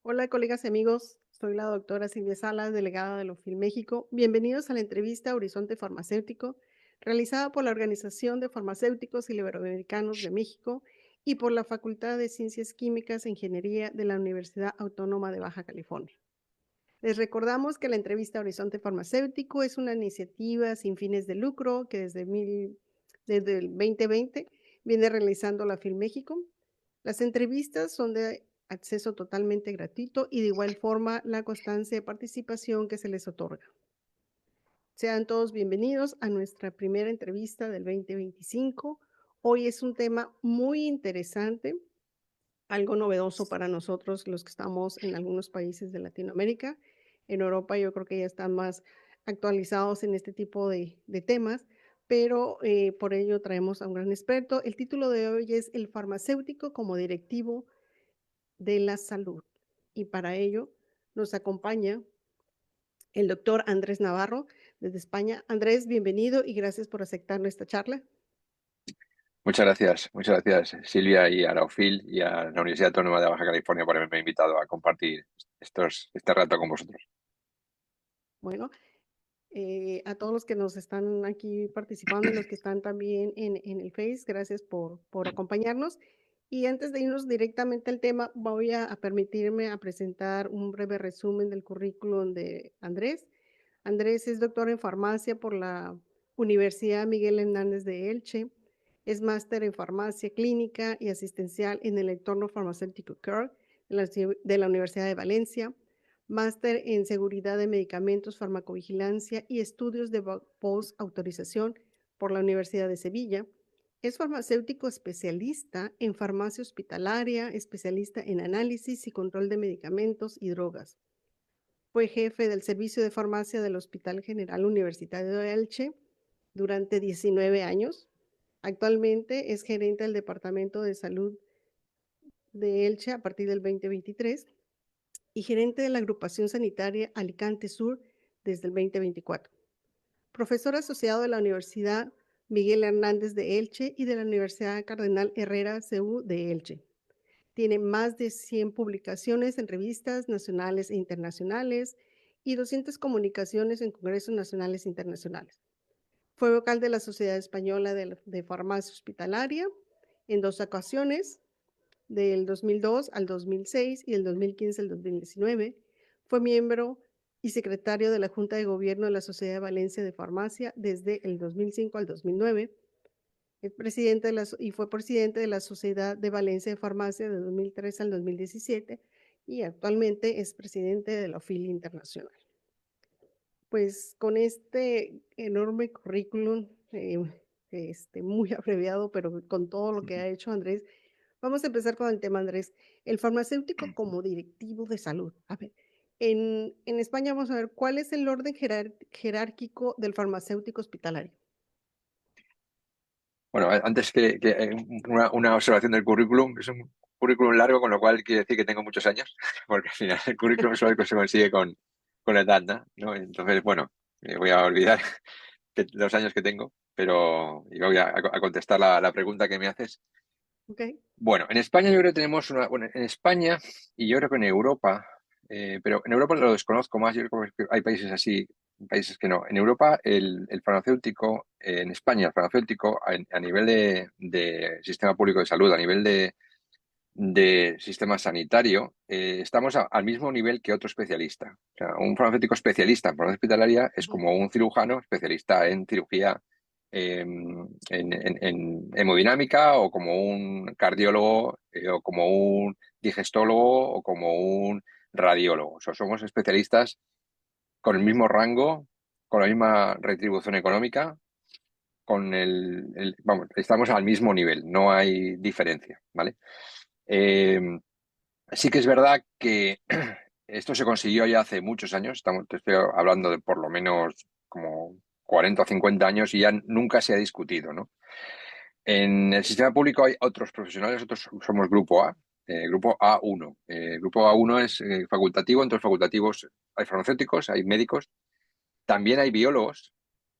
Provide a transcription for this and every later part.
Hola, colegas y amigos. Soy la doctora Silvia Salas, delegada de Lofil México. Bienvenidos a la entrevista Horizonte Farmacéutico, realizada por la Organización de Farmacéuticos Iberoamericanos de México y por la Facultad de Ciencias Químicas e Ingeniería de la Universidad Autónoma de Baja California. Les recordamos que la entrevista Horizonte Farmacéutico es una iniciativa sin fines de lucro que desde el 2020 viene realizando la FIL México. Las entrevistas son de acceso totalmente gratuito y de igual forma la constancia de participación que se les otorga. Sean todos bienvenidos a nuestra primera entrevista del 2025. Hoy es un tema muy interesante, algo novedoso para nosotros los que estamos en algunos países de Latinoamérica. En Europa yo creo que ya están más actualizados en este tipo de temas, pero por ello traemos a un gran experto. El título de hoy es El farmacéutico como directivo de la salud. Y para ello nos acompaña el doctor Andrés Navarro desde España. Andrés, bienvenido y gracias por aceptar nuestra charla. Muchas gracias Silvia y a la UFIL y a la Universidad Autónoma de Baja California por haberme invitado a compartir este rato con vosotros. Bueno, a todos los que nos están aquí participando y los que están también en el Face, gracias por acompañarnos. Y antes de irnos directamente al tema, voy a permitirme a presentar un breve resumen del currículum de Andrés. Andrés es doctor en farmacia por la Universidad Miguel Hernández de Elche. Es máster en farmacia clínica y asistencial en el entorno farmacéutico CARE de la Universidad de Valencia. Máster en seguridad de medicamentos, farmacovigilancia y estudios de post-autorización por la Universidad de Sevilla. Es farmacéutico especialista en farmacia hospitalaria, especialista en análisis y control de medicamentos y drogas. Fue jefe del servicio de farmacia del Hospital General Universitario de Elche durante 19 años. Actualmente es gerente del Departamento de Salud de Elche a partir del 2023 y gerente de la agrupación sanitaria Alicante Sur desde el 2024. Profesor asociado de la Universidad Miguel Hernández de Elche y de la Universidad Cardenal Herrera CU de Elche. Tiene más de 100 publicaciones en revistas nacionales e internacionales y 200 comunicaciones en congresos nacionales e internacionales. Fue vocal de la Sociedad Española de Farmacia Hospitalaria en 2 ocasiones, del 2002 al 2006 y del 2015 al 2019. Fue miembro y secretario de la Junta de Gobierno de la Sociedad de Valencia de Farmacia desde el 2005 al 2009. Es presidente y fue presidente de la Sociedad de Valencia de Farmacia de 2003 al 2017 y actualmente es presidente de la OFIL Internacional. Pues con este enorme currículum, muy abreviado, pero con todo lo que ha hecho Andrés, vamos a empezar con el tema, Andrés. El farmacéutico como directivo de salud. A ver, en España vamos a ver cuál es el orden jerárquico del farmacéutico hospitalario. Bueno, antes una observación del currículum. Es un currículum largo, con lo cual quiere decir que tengo muchos años, porque al final el currículum es algo que se consigue con la edad, ¿no? Entonces, bueno, voy a olvidar los años que tengo, pero y voy a contestar la pregunta que me haces. ¿Ok? Bueno, en España yo creo que tenemos bueno, en España y yo creo que en Europa, pero en Europa lo desconozco más, yo creo que hay países así, países que no. En Europa el farmacéutico, en España el farmacéutico a nivel de sistema público de salud, a nivel de sistema sanitario, estamos al mismo nivel que otro especialista. O sea, un farmacéutico especialista en farmacia hospitalaria es Ujú. como un cirujano especialista en cirugía, en hemodinámica, o como un cardiólogo, o como un digestólogo, o como un radiólogo. O sea, somos especialistas con el mismo rango, con la misma retribución económica, vamos, estamos al mismo nivel, no hay diferencia, ¿vale? Eh, Sí que es verdad que esto se consiguió ya hace muchos años, te estoy hablando de por lo menos como 40 o 50 años, y ya nunca se ha discutido, ¿no? En el sistema público hay otros profesionales, otros somos grupo A, grupo A1. Grupo A1 es facultativo, entre los facultativos hay farmacéuticos, hay médicos, también hay biólogos,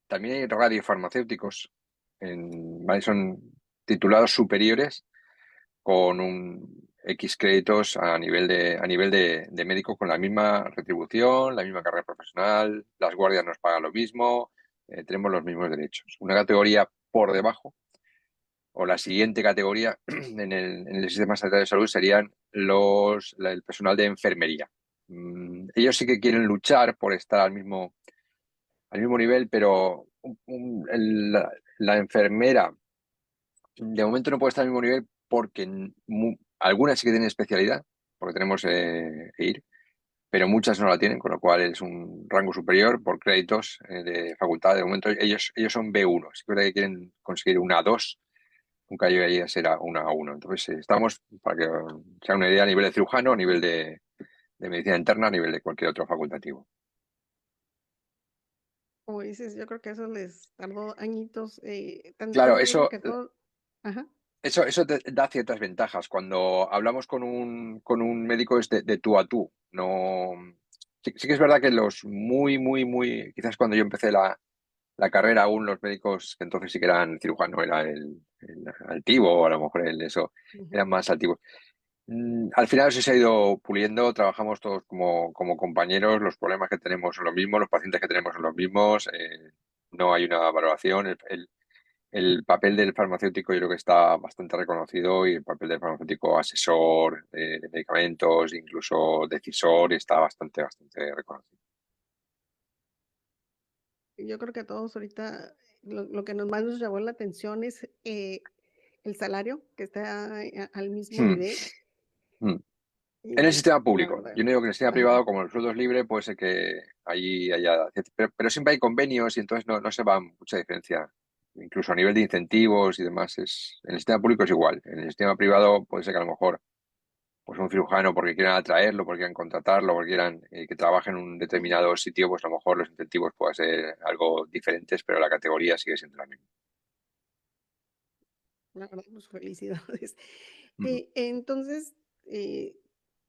también hay radiofarmacéuticos, ¿vale? Son titulados superiores con X créditos a nivel de médico con la misma retribución, la misma carrera profesional, las guardias nos pagan lo mismo, tenemos los mismos derechos. Una categoría por debajo o la siguiente categoría en el sistema sanitario de salud serían el personal de enfermería. Ellos sí que quieren luchar por estar al mismo nivel, pero la enfermera de momento no puede estar al mismo nivel porque algunas sí que tienen especialidad, porque tenemos que ir, pero muchas no la tienen, con lo cual es un rango superior por créditos de facultad. De momento ellos son B1, si es que quieren conseguir una A2, nunca llegaría a ser una A1. Entonces estamos, para que sea una idea, a nivel de cirujano, a nivel de medicina interna, a nivel de cualquier otro facultativo. Como dices, yo creo que eso les tardó añitos, Claro, tanto yo creo eso que todo, ajá, Eso te da ciertas ventajas. Cuando hablamos con un médico es de tú a tú. No, sí que es verdad que los quizás cuando yo empecé la carrera, aún los médicos que entonces sí que eran cirujano, era el altivo, o a lo mejor eso, ujú. eran más altivos. Al final eso se ha ido puliendo, trabajamos todos como compañeros, los problemas que tenemos son los mismos, los pacientes que tenemos son los mismos, no hay una valoración. El papel del farmacéutico yo creo que está bastante reconocido y el papel del farmacéutico asesor de medicamentos, incluso decisor, está bastante reconocido. Yo creo que a todos ahorita lo que más nos llamó la atención es el salario, que está al mismo Hmm, nivel. hmm. En el Y sistema la público. verdad, Yo no digo que en el sistema ajá. privado, como el sueldo es libre, puede ser que allí haya. Pero siempre hay convenios y entonces no se va mucha diferencia. Incluso a nivel de incentivos y demás, en el sistema público es igual. En el sistema privado puede ser que a lo mejor pues un cirujano porque quieran atraerlo, porque quieran contratarlo, porque quieran que trabaje en un determinado sitio, pues a lo mejor los incentivos puedan ser algo diferentes, pero la categoría sigue siendo la misma. La verdad, pues felicidades. Ujú. Entonces, eh,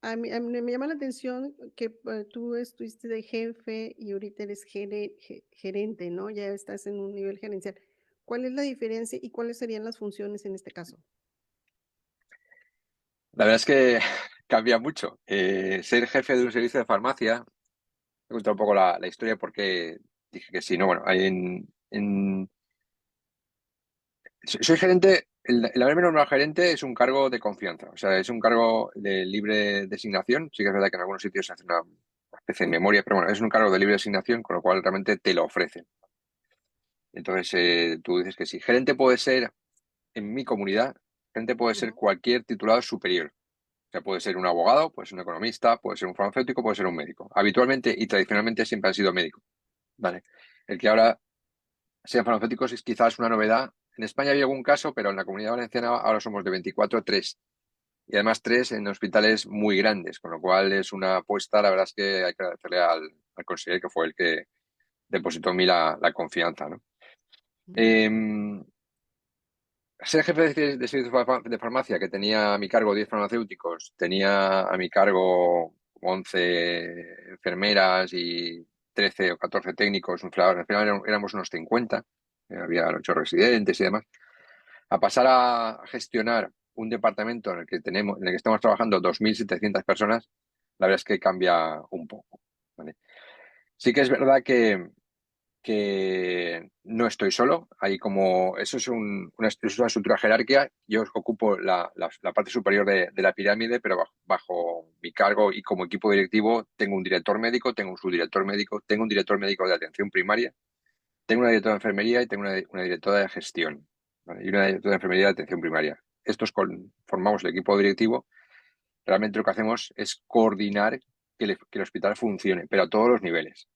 a mí me llama la atención que tú estuviste de jefe y ahorita eres gerente, ¿no? Ya estás en un nivel gerencial. ¿Cuál es la diferencia y cuáles serían las funciones en este caso? La verdad es que cambia mucho. Ser jefe de un servicio de farmacia, he contado un poco la historia porque dije que sí, ¿no? Bueno, soy gerente, el haberme nombrado gerente es un cargo de confianza, o sea, es un cargo de libre designación. Sí que es verdad que en algunos sitios se hace una especie de memoria, pero bueno, es un cargo de libre designación, con lo cual realmente te lo ofrecen. Entonces, tú dices que sí. Gerente puede ser, en mi comunidad, gerente puede ser Ujú. cualquier titulado superior. O sea, puede ser un abogado, puede ser un economista, puede ser un farmacéutico, puede ser un médico. Habitualmente y tradicionalmente siempre han sido médicos. ¿Vale? El que ahora sean farmacéuticos es quizás una novedad. En España había algún caso, pero en la Comunidad Valenciana ahora somos de 24 3. Y además 3 en hospitales muy grandes, con lo cual es una apuesta, la verdad es que hay que agradecerle al conseller, que fue el que depositó en mí la confianza, ¿no? Mm. Em, Ser jefe de servicios de farmacia, que tenía a mi cargo 10 farmacéuticos, tenía a mi cargo 11 enfermeras y 13 o 14 técnicos, al final éramos unos 50, había 8 residentes y demás, a pasar a gestionar un departamento en el que estamos trabajando 2.700 personas, la verdad es que cambia un poco, ¿vale? Sí que es verdad que no estoy solo. Hay como, eso es una estructura jerárquica. Yo ocupo la parte superior de la pirámide, pero bajo mi cargo y como equipo directivo tengo un director médico, tengo un subdirector médico, tengo un director médico de atención primaria, tengo una directora de enfermería y tengo una directora de gestión, ¿vale? Y una directora de enfermería de atención primaria. Formamos el equipo directivo. Realmente lo que hacemos es coordinar que el hospital funcione, pero a todos los niveles,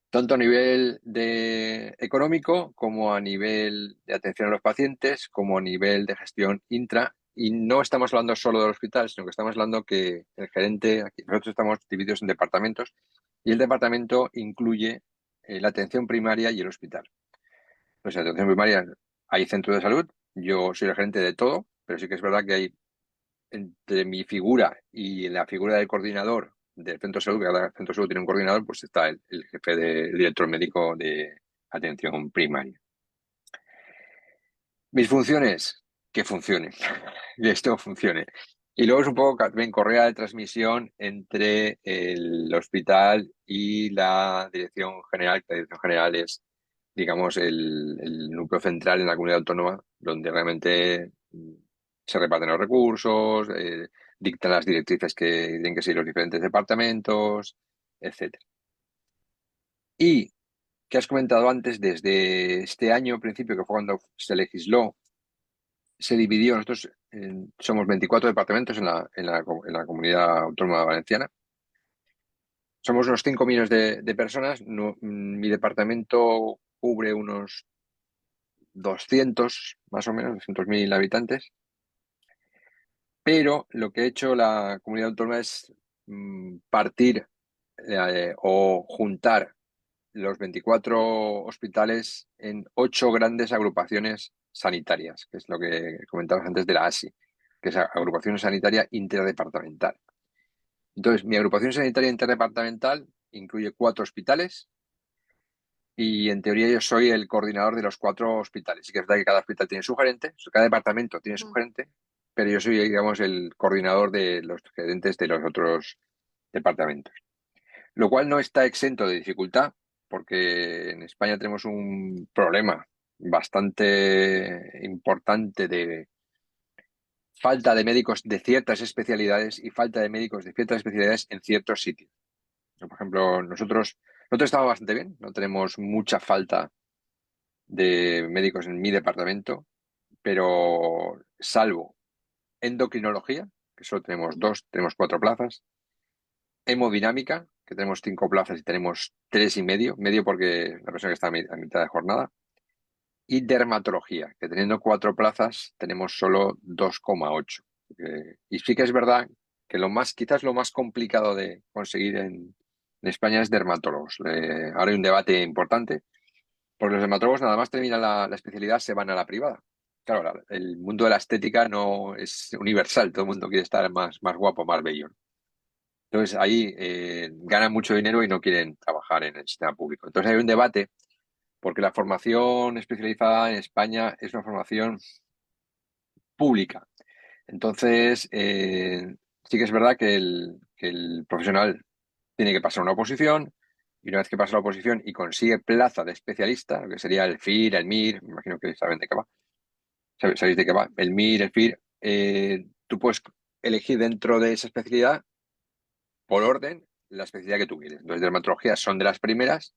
tanto a nivel económico como a nivel de atención a los pacientes, como a nivel de gestión intra. Y no estamos hablando solo del hospital, sino que estamos hablando que el gerente, aquí nosotros estamos divididos en departamentos y el departamento incluye la atención primaria y el hospital. Pues en atención primaria hay centro de salud, yo soy el gerente de todo, pero sí que es verdad que hay entre mi figura y la figura del coordinador del centro de salud, que cada centro de salud tiene un coordinador, pues está el jefe del director médico de atención primaria. Mis funciones. que funcione, que esto funcione. Y luego es un poco también correa de transmisión entre el hospital y la dirección general, que la dirección general es, digamos, el núcleo central en la comunidad autónoma, donde realmente se reparten los recursos, dictan las directrices que tienen que seguir los diferentes departamentos, etcétera. Y que has comentado antes, desde este año, principio, que fue cuando se legisló, se dividió. Nosotros somos 24 departamentos en la comunidad autónoma valenciana. Somos unos 5 millones de personas. Mi departamento cubre unos 200, más o menos, 200.000 habitantes. Pero lo que ha hecho la comunidad autónoma es partir o juntar los 24 hospitales en 8 grandes agrupaciones sanitarias, que es lo que comentabas antes de la ASI, que es Agrupación Sanitaria Interdepartamental. Entonces, mi agrupación sanitaria interdepartamental incluye 4 hospitales y en teoría yo soy el coordinador de los 4 hospitales. Sí que es verdad que cada hospital tiene su gerente, cada departamento tiene su Ujú. gerente, pero yo soy, digamos, el coordinador de los gerentes de los otros departamentos. Lo cual no está exento de dificultad, porque en España tenemos un problema bastante importante de falta de médicos de ciertas especialidades y falta de médicos de ciertas especialidades en ciertos sitios. Por ejemplo, nosotros estamos bastante bien, no tenemos mucha falta de médicos en mi departamento, pero salvo endocrinología, que solo tenemos 2, tenemos 4 plazas, hemodinámica, que tenemos 5 plazas y tenemos 3,5, medio porque la persona que está a mitad de jornada, y dermatología, que teniendo 4 plazas tenemos solo 2,8. Y sí que es verdad que quizás lo más complicado de conseguir en España es dermatólogos. Ahora hay un debate importante, porque los dermatólogos nada más terminan la especialidad se van a la privada. Claro, el mundo de la estética no es universal, todo el mundo quiere estar más guapo, más bello. Entonces ahí ganan mucho dinero y no quieren trabajar en el sistema público. Entonces hay un debate porque la formación especializada en España es una formación pública. Entonces sí que es verdad que el profesional tiene que pasar una oposición y una vez que pasa la oposición y consigue plaza de especialista, lo que sería el FIR, el MIR, me imagino que saben de qué va, sabéis de qué va, el MIR, el FIR, tú puedes elegir dentro de esa especialidad por orden la especialidad que tú quieres. Entonces, dermatología son de las primeras.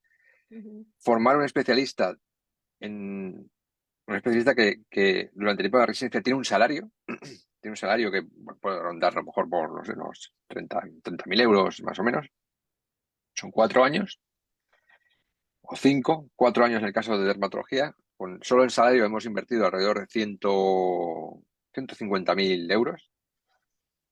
Ujú. Formar en, un especialista que durante el tiempo de la residencia tiene un salario que bueno, puede rondar a lo mejor por no sé, unos 30.000 euros más o menos. Son 4 años o 5, 4 años en el caso de dermatología. Solo en salario hemos invertido alrededor de 150.000 euros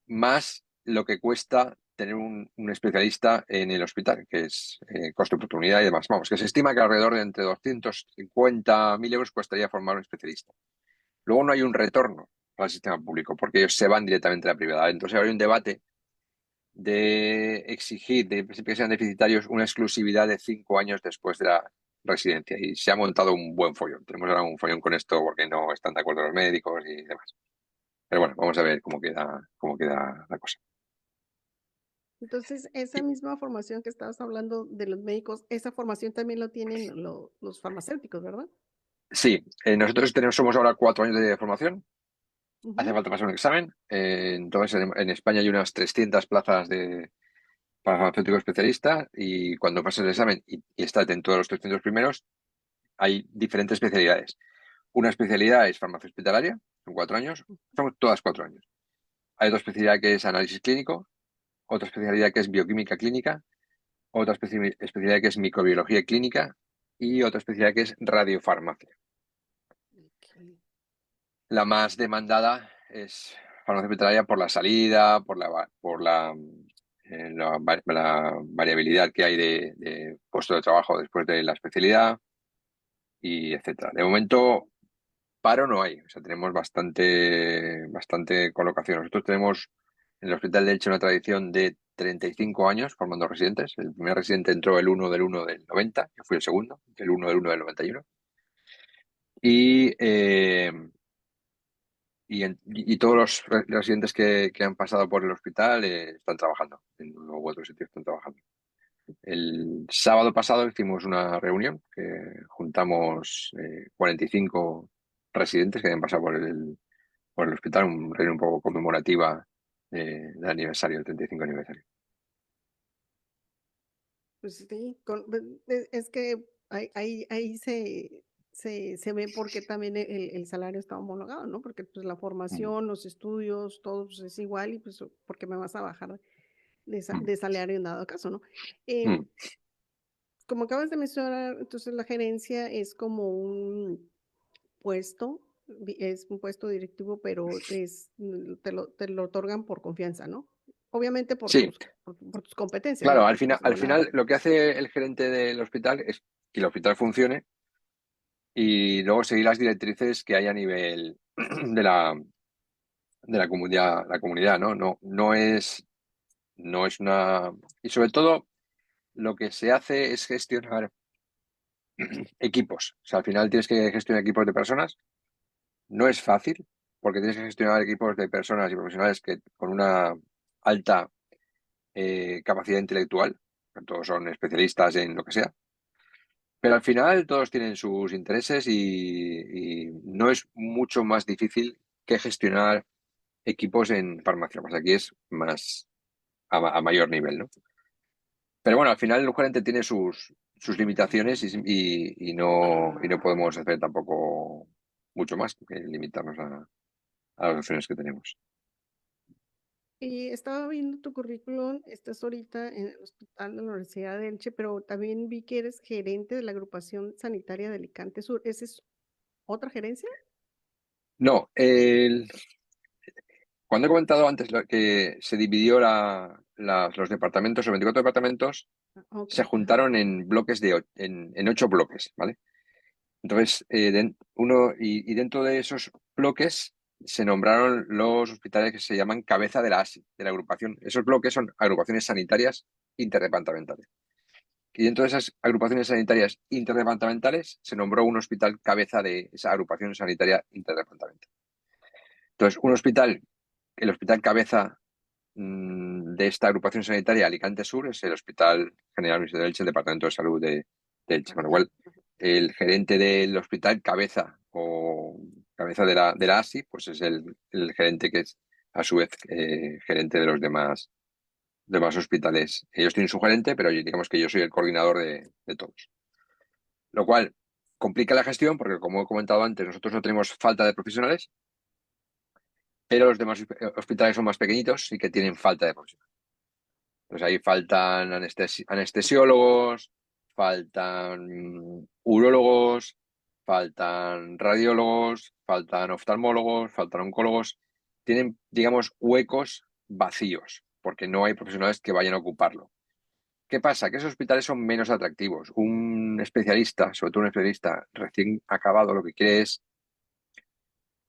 más lo que cuesta tener un especialista en el hospital, que es coste de oportunidad y demás. Vamos, que se estima que alrededor de entre 250.000 euros costaría formar un especialista. Luego no hay un retorno al sistema público, porque ellos se van directamente a la privada. Entonces hay un debate de exigir de que sean deficitarios una exclusividad de 5 años después de la residencia. Y se ha montado un buen follón. Tenemos ahora un follón con esto porque no están de acuerdo los médicos y demás. Pero bueno, vamos a ver cómo queda la cosa. Entonces, esa misma formación que estabas hablando de los médicos, esa formación también lo tienen los farmacéuticos, ¿verdad? Sí, nosotros somos ahora 4 años de formación. Hace Ujú. falta pasar un examen. Entonces, en España hay unas 300 plazas para farmacéutico especialista y cuando pasas el examen y estás dentro de los 300 primeros, hay diferentes especialidades. Una especialidad es farmacia hospitalaria, son 4 años, son todas 4 años. Hay otra especialidad que es análisis clínico, otra especialidad que es bioquímica clínica, otra especialidad que es microbiología clínica y otra especialidad que es radiofarmacia. Ok. La más demandada es farmacia hospitalaria por la salida, por la variabilidad que hay de puesto de trabajo después de la especialidad y etcétera. De momento, paro no hay, o sea, tenemos bastante colocación. Nosotros tenemos en el Hospital de Elche una tradición de 35 años formando residentes. El primer residente entró el 1 del 1 del 90, yo fui el segundo, el 1 del 1 del 91. Y y todos los residentes que han pasado por el hospital están trabajando, en uno u otro sitio están trabajando. El sábado pasado hicimos una reunión que juntamos 45 residentes que habían pasado por el hospital, una reunión un poco conmemorativa del aniversario, el 35 aniversario. Pues sí, es que ahí se ve por qué también el salario está homologado, ¿no? Porque pues la Mm, formación, los estudios, todo pues, es igual y pues porque me vas a bajar mm, de salario en dado caso, ¿no? Em, mm. como acabas de mencionar, entonces la gerencia es como un puesto, es un puesto directivo, pero te lo otorgan por confianza, ¿no? Obviamente Sí, por tus competencias, claro, ¿no? Porque pues al van a... final lo que hace el gerente del hospital es que el hospital funcione y luego seguir las directrices que hay a nivel de la comunidad, ¿no? No es una... Y sobre todo lo que se hace es gestionar equipos. O sea, al final tienes que gestionar equipos de personas. No es fácil, porque tienes que gestionar equipos de personas y profesionales que con una alta capacidad intelectual, todos son especialistas en lo que sea, pero al final todos tienen sus intereses y no es mucho más difícil que gestionar equipos en farmacia. Pues aquí es más a mayor nivel, ¿no? Pero bueno, al final el gerente tiene sus limitaciones y no podemos hacer tampoco mucho más que limitarnos a las opciones que tenemos. Y estaba viendo tu currículum, estás ahorita en el hospital de la Universidad de Elche, pero también vi que eres gerente de la agrupación sanitaria de Alicante Sur. ¿Esa es otra gerencia? No, cuando he comentado antes que se dividió los departamentos, los 24 departamentos, Ah, ok, se ajá. juntaron en bloques en 8 bloques, ¿vale? Entonces, y dentro de esos bloques se nombraron los hospitales que se llaman cabeza de la ASI, de la agrupación. Esos bloques son agrupaciones sanitarias interdepartamentales. Y dentro de esas agrupaciones sanitarias interdepartamentales se nombró un hospital cabeza de esa agrupación sanitaria interdepartamental. Entonces, el hospital cabeza de esta agrupación sanitaria Alicante Sur es el Hospital General Luis de Elche, el Departamento de Salud de Elche. Con lo cual, el gerente del hospital cabeza de la ASI, pues es el gerente que es a su vez gerente de los demás hospitales. Ellos tienen su gerente, pero digamos que yo soy el coordinador de todos. Lo cual complica la gestión porque, como he comentado antes, nosotros no tenemos falta de profesionales, pero los demás hospitales son más pequeñitos y que tienen falta de profesionales. Pues ahí faltan anestesiólogos, faltan urólogos, faltan radiólogos, faltan oftalmólogos, faltan oncólogos. Tienen, digamos, huecos vacíos, porque no hay profesionales que vayan a ocuparlo. ¿Qué pasa? Que esos hospitales son menos atractivos. Un especialista, sobre todo un especialista recién acabado, lo que quiere es,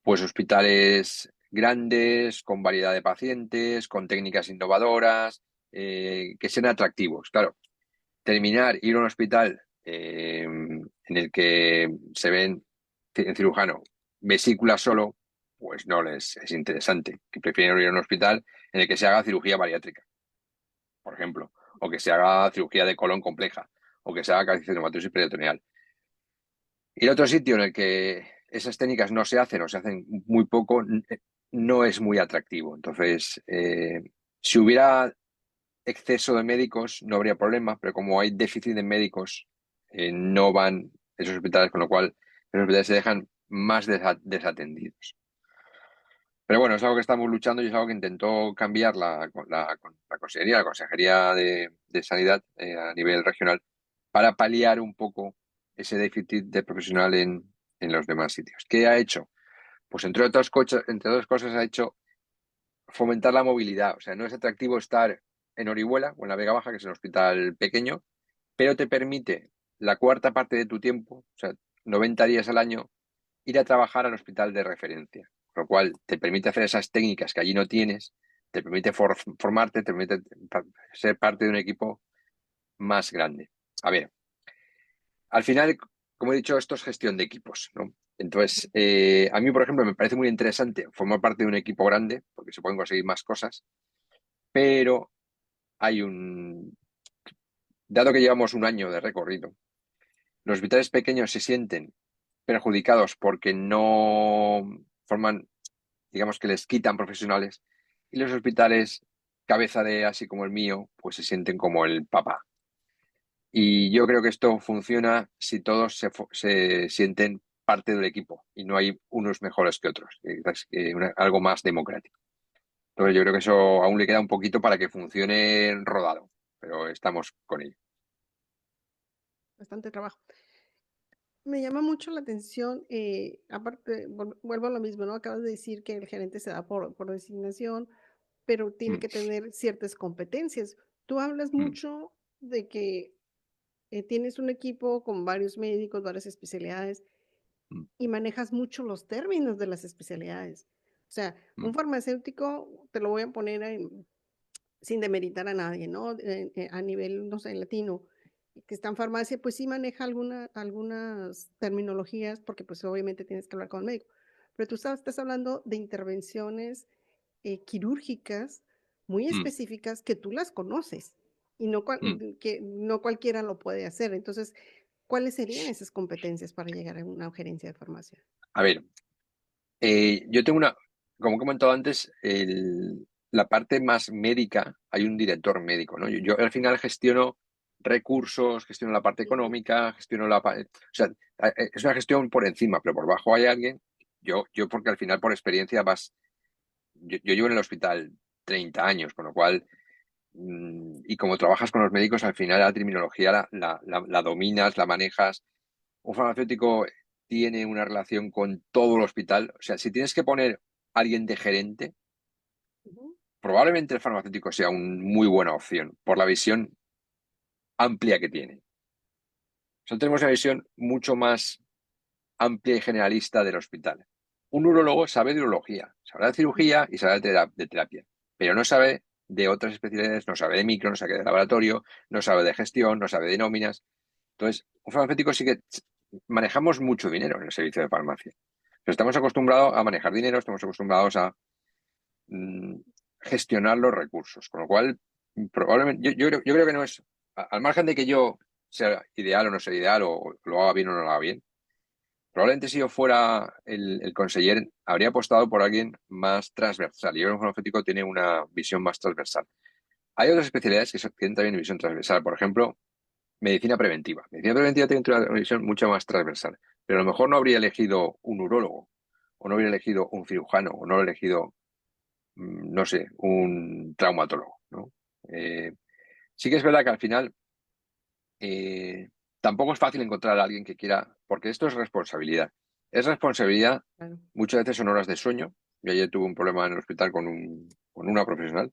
pues, hospitales grandes, con variedad de pacientes, con técnicas innovadoras, que sean atractivos. Claro, ir a un hospital en el que se ven en cirujano vesículas solo, pues no les es interesante. Que prefieren ir a un hospital en el que se haga cirugía bariátrica, por ejemplo, o que se haga cirugía de colon compleja, o que se haga calcificación peritoneal. Ir a otro sitio en el que esas técnicas no se hacen o se hacen muy poco, no es muy atractivo. Entonces, si hubiera exceso de médicos no habría problema, pero como hay déficit de médicos, no van esos hospitales, con lo cual los hospitales se dejan más desatendidos. Pero bueno, es algo que estamos luchando y es algo que intentó cambiar la Consejería de Sanidad a nivel regional para paliar un poco ese déficit de profesional en los demás sitios. ¿Qué ha hecho? Pues entre otras cosas ha hecho fomentar la movilidad. O sea, no es atractivo estar en Orihuela o en la Vega Baja, que es un hospital pequeño, pero te permite la cuarta parte de tu tiempo, o sea, 90 días al año, ir a trabajar al hospital de referencia. Con lo cual te permite hacer esas técnicas que allí no tienes, te permite formarte, te permite ser parte de un equipo más grande. A ver, al final, como he dicho, esto es gestión de equipos, ¿no? Entonces, a mí, por ejemplo, me parece muy interesante formar parte de un equipo grande, porque se pueden conseguir más cosas, pero hay un, dado que llevamos un año de recorrido, los hospitales pequeños se sienten perjudicados porque no forman, digamos que les quitan profesionales, y los hospitales cabeza de así como el mío, pues se sienten como el papá. Y yo creo que esto funciona si todos se sienten parte del equipo y no hay unos mejores que otros, algo más democrático. Entonces yo creo que eso aún le queda un poquito para que funcione rodado, pero estamos con ello. Bastante trabajo. Me llama mucho la atención, aparte, vuelvo a lo mismo, ¿no? Acabas de decir que el gerente se da por designación, pero tiene Mm, que tener ciertas competencias. Tú hablas mm, mucho de que tienes un equipo con varios médicos, varias especialidades mm, y manejas mucho los términos de las especialidades. O sea, un mm, farmacéutico, te lo voy a poner sin demeritar a nadie, ¿no? A nivel, no sé, latino, que está en farmacia, pues sí maneja algunas terminologías, porque pues obviamente tienes que hablar con el médico. Pero tú estás hablando de intervenciones quirúrgicas muy mm, específicas que tú las conoces y no, mm. que no cualquiera lo puede hacer. Entonces, ¿cuáles serían esas competencias para llegar a una gerencia de farmacia? A ver, yo tengo una, como he comentado antes, la parte más médica, hay un director médico, ¿no? Yo al final gestiono recursos, gestiono la parte Ujú, económica, gestiono o sea, es una gestión por encima, pero por bajo hay alguien. Yo porque al final por experiencia yo llevo en el hospital 30 años, con lo cual, y como trabajas con los médicos, al final la terminología la dominas, la manejas. Un farmacéutico tiene una relación con todo el hospital. O sea, si tienes que poner a alguien de gerente, ujú, probablemente el farmacéutico sea una muy buena opción por la visión amplia que tiene. Nosotros tenemos una visión mucho más amplia y generalista del hospital. Un urologo sabe de urología, sabe de ujú, cirugía y sabe de terapia, pero no sabe de otras especialidades, no sabe de micro, no sabe de laboratorio, no sabe de gestión, no sabe de nóminas. Entonces, un farmacéutico sí que manejamos mucho dinero en el servicio de farmacia. Pero estamos acostumbrados a manejar dinero, estamos acostumbrados a mm, gestionar los recursos, con lo cual probablemente yo creo que no es, al margen de que yo sea ideal o no sea ideal, o lo haga bien o no lo haga bien, probablemente si yo fuera el conseller, habría apostado por alguien más transversal. Y yo creo que un farmacéutico tiene una visión más transversal. Hay otras especialidades que tienen también visión transversal. Por ejemplo, medicina preventiva. Medicina preventiva tiene una visión mucho más transversal. Pero a lo mejor no habría elegido un urólogo, o no habría elegido un cirujano, o no habría elegido, no sé, un traumatólogo, ¿no? Eh, sí que es verdad que al final eh, tampoco es fácil encontrar a alguien que quiera, porque esto es responsabilidad. Es responsabilidad, claro. muchas veces son horas de sueño. Yo ayer tuve un problema en el hospital con una profesional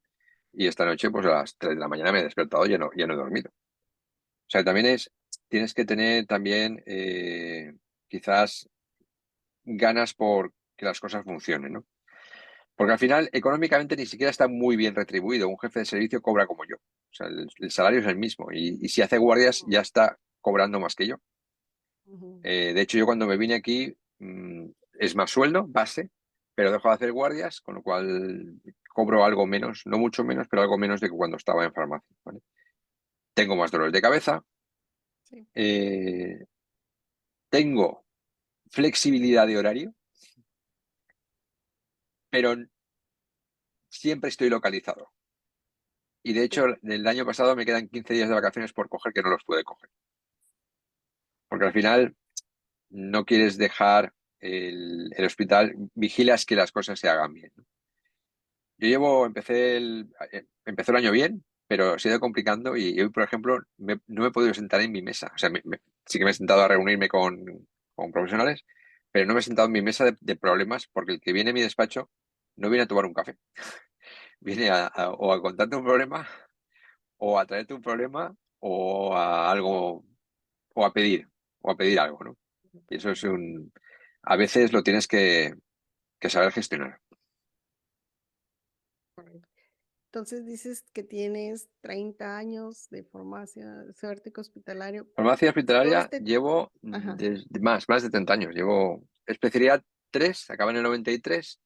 y esta noche, pues a las 3 de la mañana me he despertado y ya no he dormido. O sea, también tienes que tener también quizás ganas por que las cosas funcionen, ¿no? Porque al final, económicamente, ni siquiera está muy bien retribuido. Un jefe de servicio cobra como yo. O sea, el salario es el mismo. Y si hace guardias, ya está cobrando más que yo. Ujú. De hecho, yo cuando me vine aquí, es más sueldo, base, pero dejo de hacer guardias, con lo cual cobro algo menos, no mucho menos, pero algo menos de que cuando estaba en farmacia, ¿vale? Tengo más dolores de cabeza, Sí. eh, tengo flexibilidad de horario, pero siempre estoy localizado. Y de hecho, el año pasado me quedan 15 días de vacaciones por coger que no los pude coger. Porque al final no quieres dejar el hospital, vigilas que las cosas se hagan bien, ¿no? Empezó el año bien, pero se ha ido complicando y hoy, por ejemplo, no me he podido sentar en mi mesa. O sea, sí que me he sentado a reunirme con profesionales, pero no me he sentado en mi mesa de problemas porque el que viene a mi despacho no viene a tomar un café. Viene o a contarte un problema, o a traerte un problema, o a algo, o a pedir, o a pedir algo, ¿no? Y eso a veces lo tienes que saber gestionar. Correcto. Entonces dices que tienes 30 años de farmacia, suértico hospitalario. Farmacia Todo hospitalaria este, llevo ajá, más de 30 años. Llevo. especialidad 3, acaba en el 93,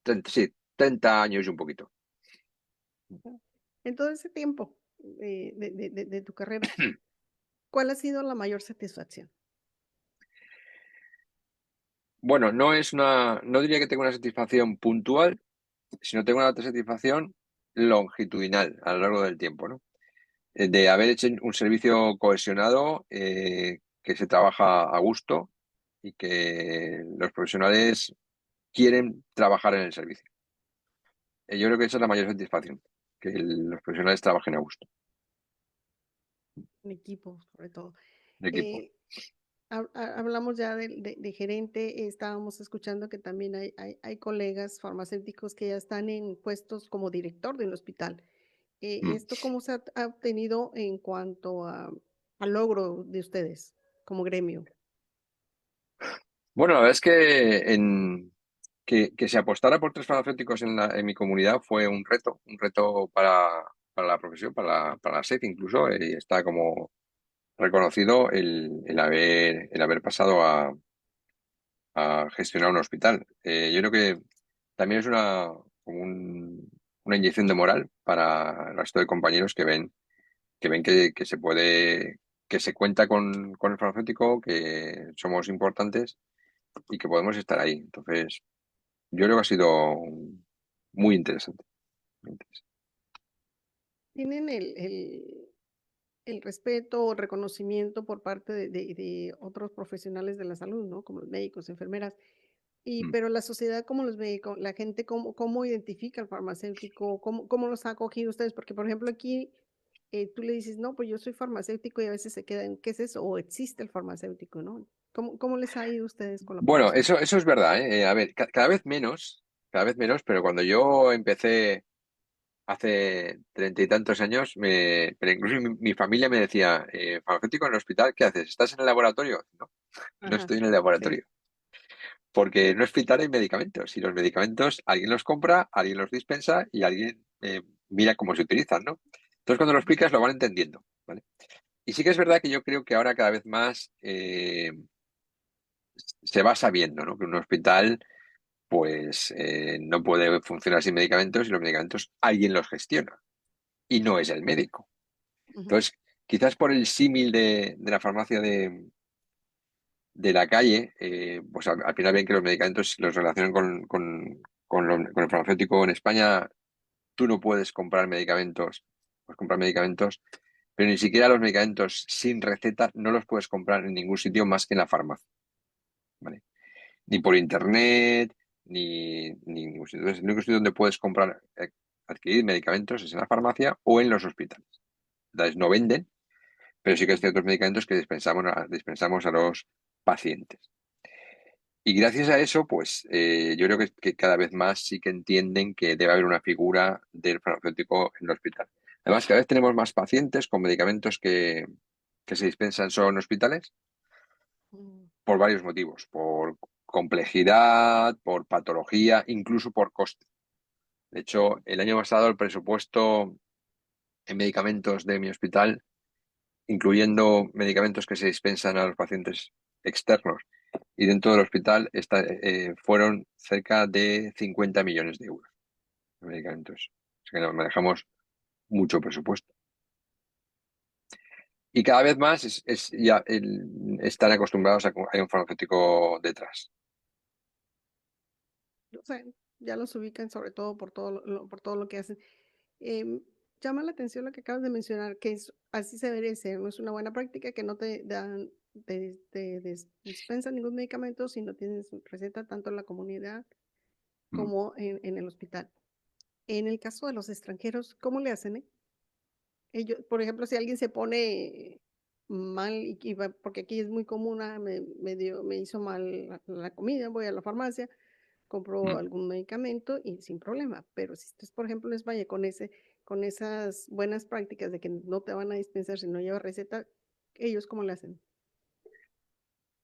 30, sí, 30 años y un poquito. En todo ese tiempo de tu carrera, ¿cuál ha sido la mayor satisfacción? Bueno, no diría que tengo una satisfacción puntual, sino tengo una satisfacción longitudinal a lo largo del tiempo, ¿no? De haber hecho un servicio cohesionado, que se trabaja a gusto y que los profesionales quieren trabajar en el servicio. Yo creo que esa es la mayor satisfacción, que los profesionales trabajen a gusto, En equipo, sobre todo. de equipo. Eh, Hablamos ya de gerente, estábamos escuchando que también hay colegas farmacéuticos que ya están en puestos como director de un hospital. Mm. ¿Esto cómo se ha obtenido en cuanto al logro de ustedes como gremio? Bueno, la verdad es que se apostara por tres farmacéuticos en mi comunidad fue un reto para la profesión, para la SED incluso, y está como reconocido el haber pasado a gestionar un hospital. Yo creo que también es como una inyección de moral para el resto de compañeros que se puede, que se cuenta con el farmacéutico, que somos importantes y que podemos estar ahí. Entonces, yo creo que ha sido muy interesante. Muy interesante. ¿Tienen el respeto o reconocimiento por parte de otros profesionales de la salud, ¿no? Como los médicos, enfermeras? Mm. Pero la sociedad, ¿cómo los ve? La gente, ¿cómo identifica al farmacéutico? ¿Cómo los ha acogido ustedes? Porque, por ejemplo, aquí tú le dices, no, pues yo soy farmacéutico y a veces se quedan, ¿qué es eso? O existe el farmacéutico, ¿no? ¿Cómo les ha ido a ustedes con la Bueno, profesión? eso es verdad, ¿eh? A ver, cada vez menos, pero cuando yo empecé hace 30 y tantos años, pero incluso mi familia me decía, farmacéutico en el hospital, ¿qué haces? ¿Estás en el laboratorio? No, no Ajá, estoy en el sí. laboratorio, porque en un hospital hay medicamentos y los medicamentos alguien los compra, alguien los dispensa y alguien mira cómo se utilizan, ¿no? Entonces cuando lo explicas lo van entendiendo, ¿vale? Y sí que es verdad que yo creo que ahora cada vez más se va sabiendo, ¿no? Que un hospital pues no puede funcionar sin medicamentos y los medicamentos alguien los gestiona y no es el médico. Ujú. Entonces, quizás por el símil de la farmacia de la calle, pues al final ven que los medicamentos los relacionan con el farmacéutico. En España tú no puedes comprar medicamentos, pero ni siquiera los medicamentos sin receta no los puedes comprar en ningún sitio más que en la farmacia, ¿vale? Ni por internet, ni ningún sitio. Entonces, el único sitio donde puedes comprar, adquirir medicamentos es en la farmacia o en los hospitales. Entonces, no venden, pero sí que hay ciertos medicamentos que dispensamos a los pacientes. Y gracias a eso, pues yo creo que cada vez más sí que entienden que debe haber una figura del farmacéutico en el hospital. Además, cada vez tenemos más pacientes con medicamentos que se dispensan solo en hospitales Mm. por varios motivos, por complejidad, por patología, incluso por coste. De hecho, el año pasado el presupuesto en medicamentos de mi hospital, incluyendo medicamentos que se dispensan a los pacientes externos y dentro del hospital, fueron cerca de 50 millones de euros de medicamentos. O sea que nos manejamos mucho presupuesto. Y cada vez más están acostumbrados a que hay un farmacéutico detrás. O sea, ya los ubican sobre todo por todo lo que hacen. Em, Llama la atención lo que acabas de mencionar, que así se debería ser, no es una buena práctica que no te dan, dispensan ningún medicamento si no tienes receta tanto en la comunidad Mm. como en el hospital. En el caso de los extranjeros, ¿cómo le hacen? Ellos, por ejemplo, si alguien se pone mal, porque aquí es muy común, me hizo mal la comida, voy a la farmacia, compro Mm. algún medicamento y sin problema. Pero si estás, por ejemplo, en España con esas buenas prácticas de que no te van a dispensar si no llevas receta, ¿ellos cómo le hacen?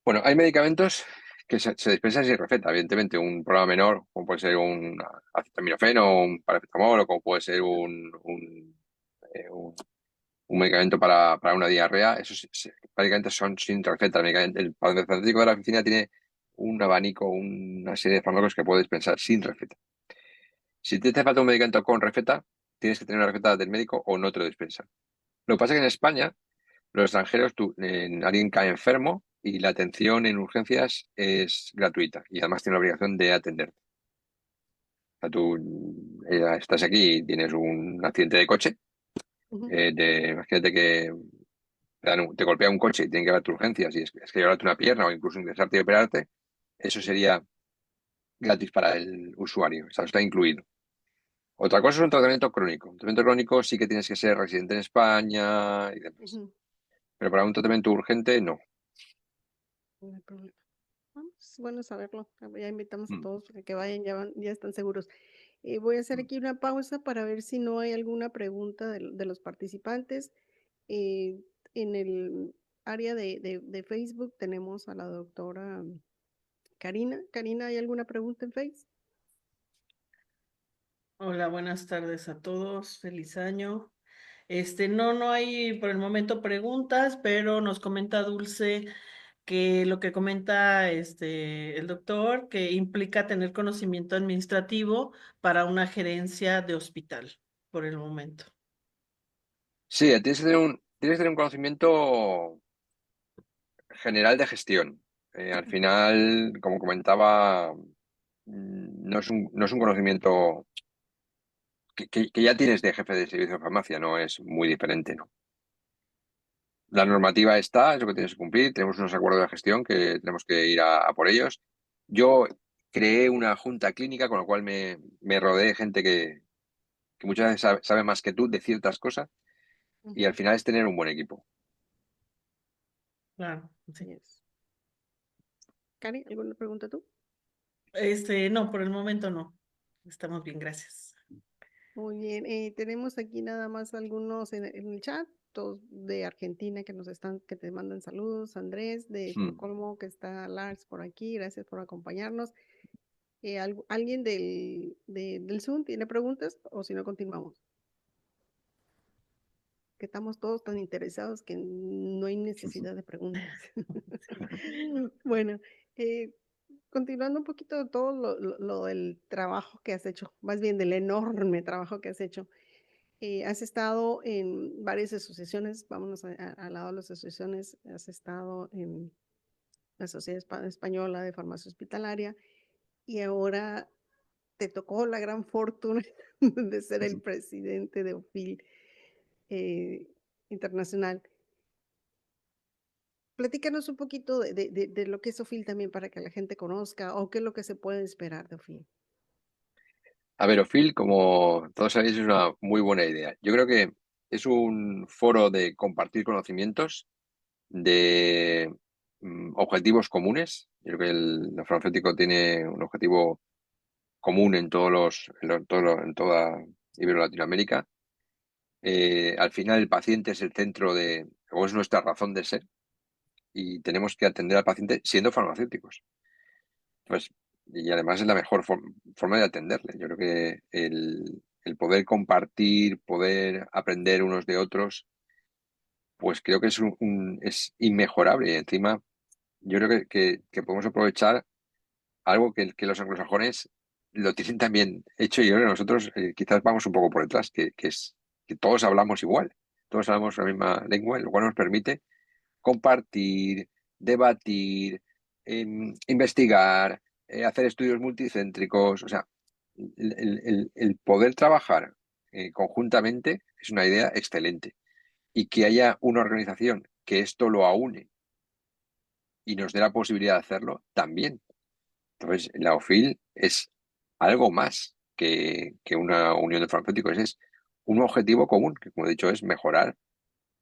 Bueno, hay medicamentos que se dispensan sin receta, evidentemente. Un problema menor, como puede ser un acetaminofeno o un paracetamol, o como puede ser un medicamento para una diarrea. Esos prácticamente son sin receta. El farmacéutico de la oficina tiene un abanico, una serie de fármacos que puedes pensar sin receta. Si te hace falta un medicamento con receta, tienes que tener una receta del médico o no te lo dispensan. Lo que pasa es que en España, los extranjeros, alguien cae enfermo y la atención en urgencias es gratuita y además tiene la obligación de atenderte. O sea, tú estás aquí y tienes un accidente de coche, Ujú. imagínate que te golpea un coche y tienen que llevarte a urgencias y es que llevarte una pierna o incluso ingresarte y operarte, eso sería gratis para el usuario, o sea, está incluido. Otra cosa es un tratamiento crónico. Un tratamiento crónico sí que tienes que ser residente en España y demás. Ujú. Pero para un tratamiento urgente, no. No hay problema. Bueno, es bueno saberlo. Ya invitamos a Mm, todos para que vayan, ya están seguros. Voy a hacer mm. aquí una pausa para ver si no hay alguna pregunta de los participantes. Eh, en el área de Facebook tenemos a la doctora Karina. Karina, ¿hay alguna pregunta en Facebook? Hola, buenas tardes a todos. Feliz año. No hay por el momento preguntas, pero nos comenta Dulce que lo que comenta el doctor, que implica tener conocimiento administrativo para una gerencia de hospital por el momento. Sí, tienes que tener un conocimiento general de gestión. Al final, como comentaba, no es un conocimiento que ya tienes de jefe de servicio de farmacia, no es muy diferente, ¿no? La normativa está, es lo que tienes que cumplir. Tenemos unos acuerdos de gestión que tenemos que ir a por ellos. Yo creé una junta clínica, con lo cual me rodeé de gente que muchas veces sabe más que tú de ciertas cosas y al Ujú. final es tener un buen equipo. Claro, sí. Yes. Cari, ¿alguna pregunta tú? No, por el momento no. Estamos bien, gracias. Muy bien, tenemos aquí nada más algunos en el chat, todos de Argentina que te mandan saludos, Andrés de Hmm. Estocolmo, que está Lars por aquí, gracias por acompañarnos. ¿Alguien del Zoom tiene preguntas o si no continuamos? Que estamos todos tan interesados que no hay necesidad de preguntas. Bueno, eh, continuando un poquito de todo lo del trabajo que has hecho, más bien del enorme trabajo que has hecho. Has estado en varias asociaciones, vámonos al lado de las asociaciones, has estado en la Sociedad Española de Farmacia Hospitalaria y ahora te tocó la gran fortuna de ser el presidente de OFIL eh, Internacional. Platícanos un poquito de lo que es OFIL también para que la gente conozca o qué es lo que se puede esperar de OFIL. A ver, OFIL, como todos sabéis, es una muy buena idea. Yo creo que es un foro de compartir conocimientos, de objetivos comunes. Yo creo que el farmacéutico tiene un objetivo común en toda Ibero-Latinoamérica. Al final, el paciente es el centro o es nuestra razón de ser, y tenemos que atender al paciente siendo farmacéuticos. Pues, y además es la mejor forma de atenderle. Yo creo que el poder compartir, poder aprender unos de otros, pues creo que es inmejorable. Y encima, yo creo que podemos aprovechar algo que los anglosajones lo tienen también hecho, y yo creo que nosotros quizás vamos un poco por detrás, que es que todos hablamos igual, todos hablamos la misma lengua, lo cual nos permite compartir, debatir, investigar, hacer estudios multicéntricos. O sea, el poder trabajar conjuntamente es una idea excelente. Y que haya una organización que esto lo aúne y nos dé la posibilidad de hacerlo también. Entonces, la OFIL es algo más que una unión de farmacéuticos, es un objetivo común, que como he dicho es mejorar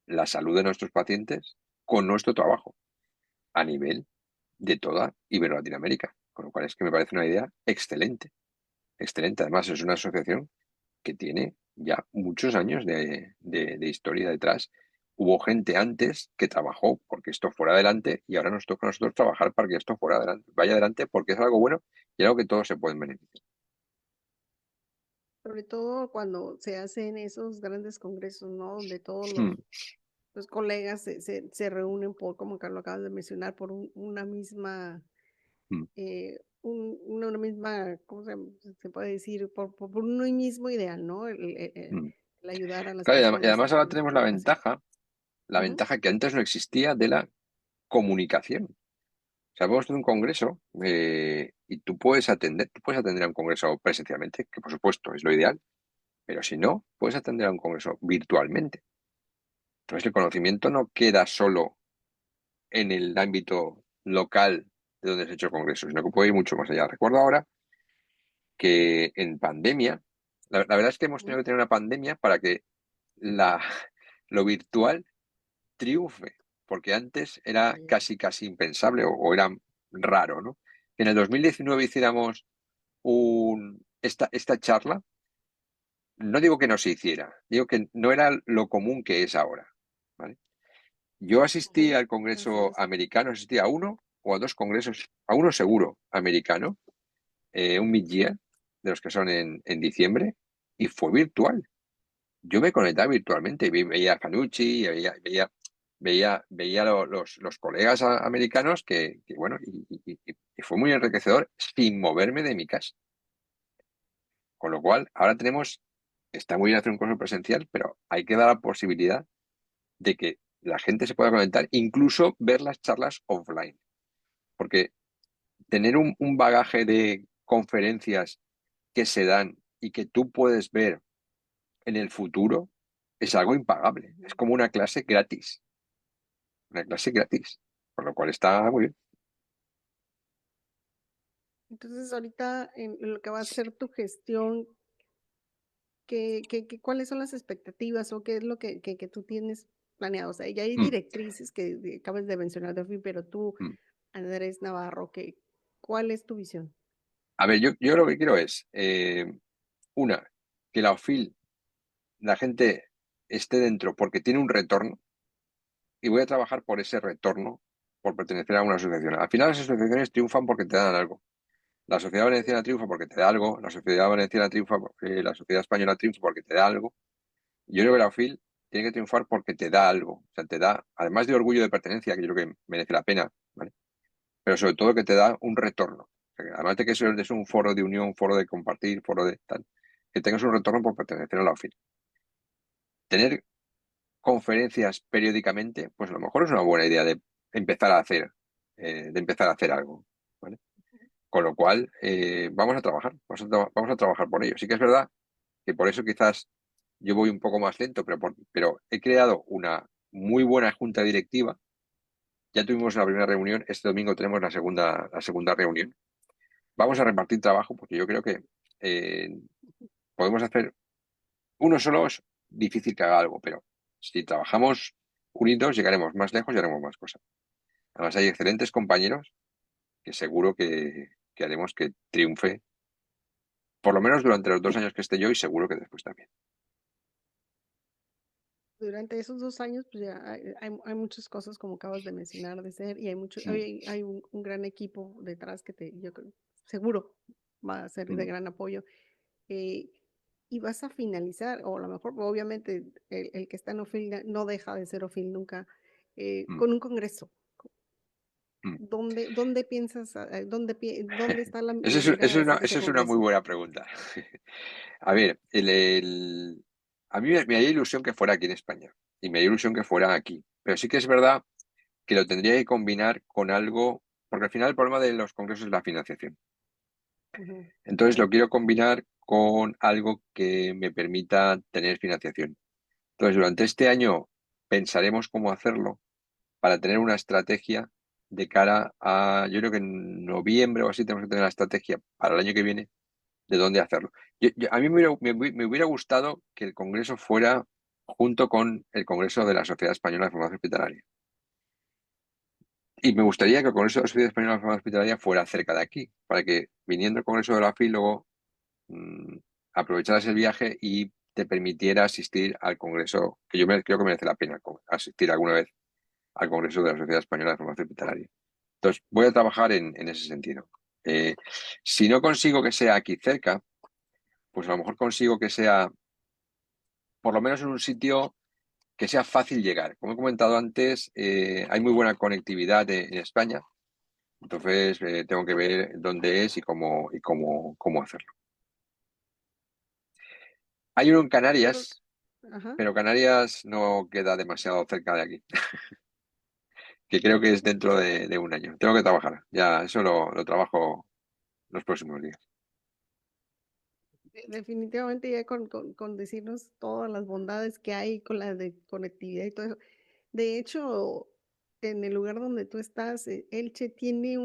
la salud de nuestros pacientes con nuestro trabajo a nivel de toda Ibero-Latinoamérica. Con lo cual es que me parece una idea excelente, excelente. Además, es una asociación que tiene ya muchos años de historia detrás. Hubo gente antes que trabajó porque esto fuera adelante y ahora nos toca a nosotros trabajar para que esto fuera adelante, vaya adelante porque es algo bueno y algo que todos se pueden beneficiar. Sobre todo cuando se hacen esos grandes congresos, ¿no? Donde todos Hmm. los colegas se reúnen por, como Carlos acabas de mencionar, por una misma mm, una misma, ¿cómo se puede decir? Por un mismo ideal, ¿no? mm. El ayudar a las Claro, y personas además ahora en tenemos comunicación. la Ujú. ventaja que antes no existía de la comunicación. O sea, vamos a un congreso y tú puedes atender a un congreso presencialmente, que por supuesto es lo ideal, pero si no, puedes atender a un congreso virtualmente. Entonces el conocimiento no queda solo en el ámbito local de donde se ha hecho el congreso, sino que puede ir mucho más allá. Recuerdo ahora que en pandemia, la verdad es que hemos tenido Ujú. que tener una pandemia para que la, lo virtual triunfe, porque antes era Sí. casi impensable o era raro, ¿no? Que en el 2019 hiciéramos esta charla, no digo que no se hiciera, digo que no era lo común que es ahora, ¿vale? Yo asistí Ujú. al Así Congreso es. americano, asistí a uno o a dos congresos, a uno seguro americano, un mid-year, de los que son en diciembre, y fue virtual. Yo me conectaba virtualmente, veía a Fanucci, veía los colegas americanos bueno, y fue muy enriquecedor sin moverme de mi casa. Con lo cual, ahora está muy bien hacer un curso presencial, pero hay que dar la posibilidad de que la gente se pueda conectar, incluso ver las charlas offline. Porque tener un bagaje de conferencias que se dan y que tú puedes ver en el futuro es algo impagable. Es Ujú. como una clase gratis, por lo cual está muy bien. Entonces, ahorita en lo que va a ser tu gestión, cuáles son las expectativas o qué es lo que tú tienes planeado? O sea, ya hay Mm, directrices que acabas de mencionar, Delphi, pero tú, mm. Andrés Navarro, ¿cuál es tu visión? A ver, yo lo que quiero es, una, que la OFIL, la gente esté dentro porque tiene un retorno y voy a trabajar por ese retorno, por pertenecer a una asociación. Al final las asociaciones triunfan porque te dan algo. La sociedad valenciana triunfa porque te da algo, la sociedad valenciana triunfa, la sociedad española triunfa porque te da algo. Yo creo que la OFIL tiene que triunfar porque te da algo. O sea, te da, además de orgullo de pertenencia, que yo creo que merece la pena, ¿vale? Pero sobre todo que te da un retorno. O sea, que además de que eso es un foro de unión, foro de compartir, foro de tal, que tengas un retorno por pertenecer a la OFIL. Tener conferencias periódicamente, pues a lo mejor es una buena idea de empezar a hacer algo, ¿vale? Con lo cual, vamos a trabajar, vamos a trabajar por ello. Sí que es verdad que por eso quizás yo voy un poco más lento, pero he creado una muy buena junta directiva. Ya tuvimos la primera reunión, este domingo tenemos la segunda reunión. Vamos a repartir trabajo porque yo creo que eh, podemos hacer, uno solo es difícil que haga algo, pero si trabajamos unidos llegaremos más lejos y haremos más cosas. Además hay excelentes compañeros que seguro que haremos que triunfe, por lo menos durante los 2 años que esté yo y seguro que después también. Durante esos 2 años, pues ya hay muchas cosas, como acabas de mencionar, de ser, y Mm, hay un gran equipo detrás yo creo, seguro va a ser de mm, gran apoyo. eh, y vas a finalizar, o a lo mejor, obviamente, el que está en OFIL no deja de ser OFIL nunca, mm, con un congreso. mm. ¿Dónde piensas, dónde está la Esa mira de ese esa es una muy congreso? buena pregunta. A ver, a mí me haría ilusión que fuera aquí en España y me haría ilusión que fuera aquí. Pero sí que es verdad que lo tendría que combinar con algo, porque al final el problema de los congresos es la financiación. Ujú. Entonces lo quiero combinar con algo que me permita tener financiación. Entonces durante este año pensaremos cómo hacerlo para tener una estrategia de cara a, yo creo que en noviembre o así tenemos que tener la estrategia para el año que viene de dónde hacerlo. A mí me hubiera gustado que el congreso fuera junto con el congreso de la Sociedad Española de Formación Hospitalaria. Y me gustaría que el congreso de la Sociedad Española de Formación Hospitalaria fuera cerca de aquí, para que viniendo el congreso de la FI luego mm, aprovecharas el viaje y te permitiera asistir al congreso, que creo que merece la pena asistir alguna vez al congreso de la Sociedad Española de Formación Hospitalaria. Entonces, voy a trabajar en ese sentido. Eh, si no consigo que sea aquí cerca, pues a lo mejor consigo que sea por lo menos en un sitio que sea fácil llegar. Como he comentado antes, hay muy buena conectividad en España. Entonces, tengo que ver dónde es y cómo hacerlo. Hay uno en Yo creo Canarias, ajá. pero Canarias no queda demasiado cerca de aquí, que creo que es dentro de un año. Tengo que trabajar. Ya, eso lo trabajo los próximos días. Definitivamente ya con decirnos todas las bondades que hay con la de conectividad y todo eso. De hecho, en el lugar donde tú estás, Elche tiene